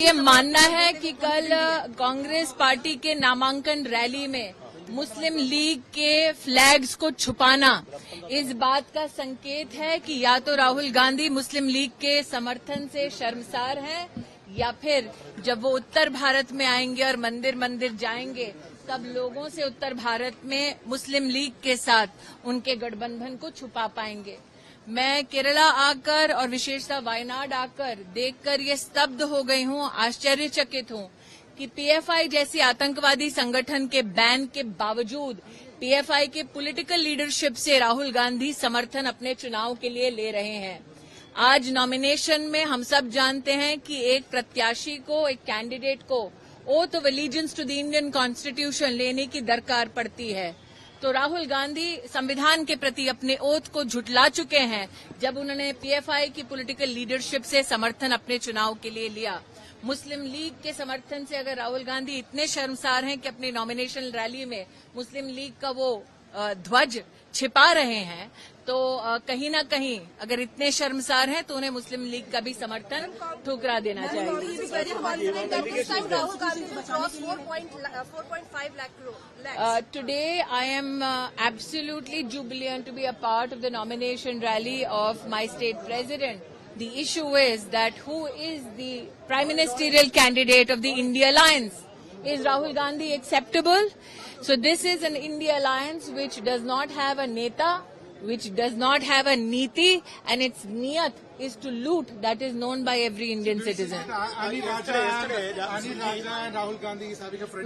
ये मानना है कि कल कांग्रेस पार्टी के नामांकन रैली में मुस्लिम लीग के फ्लैग्स को छुपाना इस बात का संकेत है कि या तो राहुल गांधी मुस्लिम लीग के समर्थन से शर्मसार हैं, या फिर जब वो उत्तर भारत में आएंगे और मंदिर मंदिर जाएंगे तब लोगों से उत्तर भारत में मुस्लिम लीग के साथ उनके गठबंधन को छुपा पाएंगे। मैं केरला आकर और विशेषतः वायनाड आकर देखकर ये स्तब्ध हो गई हूँ, आश्चर्यचकित हूँ कि पीएफआई जैसी आतंकवादी संगठन के बैन के बावजूद पीएफआई के पॉलिटिकल लीडरशिप से राहुल गांधी समर्थन अपने चुनाव के लिए ले रहे हैं। आज नॉमिनेशन में हम सब जानते हैं कि एक प्रत्याशी को, एक कैंडिडेट को oath of allegiance to the Indian constitution लेने की दरकार पड़ती है। तो राहुल गांधी संविधान के प्रति अपने ओथ को झुठला चुके हैं जब उन्होंने पीएफआई की पॉलिटिकल लीडरशिप से समर्थन अपने चुनाव के लिए लिया। मुस्लिम लीग के समर्थन से अगर राहुल गांधी इतने शर्मसार हैं कि अपनी नॉमिनेशन रैली में मुस्लिम लीग का वो ध्वज छिपा रहे हैं, तो कहीं ना कहीं अगर इतने शर्मसार हैं तो उन्हें मुस्लिम लीग का भी समर्थन ठुकरा देना चाहिए। Today I am absolutely jubilant to be a part of the nomination rally of my state president. The issue is that who is the prime ministerial candidate of the India Alliance? Is Rahul Gandhi acceptable? So this is an India Alliance which does not have a neta, which does not have a niti, and its niyat is to loot. That is known by every Indian citizen.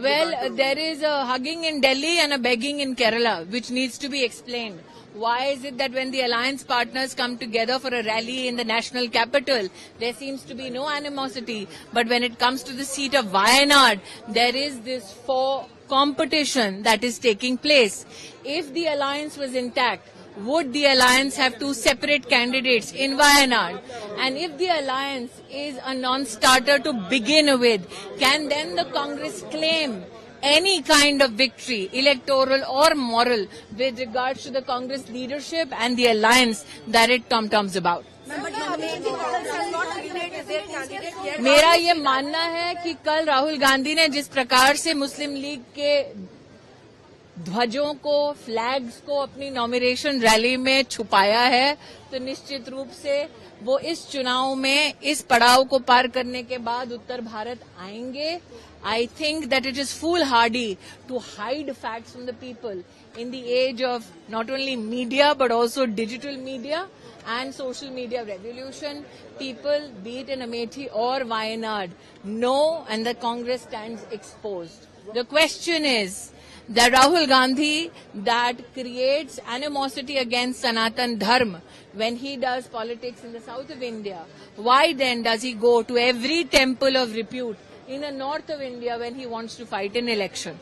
Well, there is a hugging in Delhi and a begging in Kerala, which needs to be explained. Why is it that when the alliance partners come together for a rally in the national capital, there seems to be no animosity, but when it comes to the seat of Wayanad, there is this competition that is taking place. If the alliance was intact, would the alliance have two separate candidates in Wayanad? And if the alliance is a non-starter to begin with, can then the Congress claim any kind of victory, electoral or moral, with regards to the Congress leadership and the alliance that it tom-toms about? मेरा ये मानना है कि कल राहुल गांधी ने जिस प्रकार से मुस्लिम लीग के ध्वजों को, फ्लैग्स को अपनी नॉमिनेशन रैली में छुपाया है, तो निश्चित रूप से वो इस चुनाव में इस पड़ाव को पार करने के बाद उत्तर भारत आएंगे। I think that it is foolhardy to hide facts from the people in the age of not only media but also digital media and social media revolution. People, be it in Amethi or Wayanad, know, and the Congress stands exposed. The question is that Rahul Gandhi, that creates animosity against Sanatan Dharma when he does politics in the south of India, why then does he go to every temple of repute in the north of India when he wants to fight an election?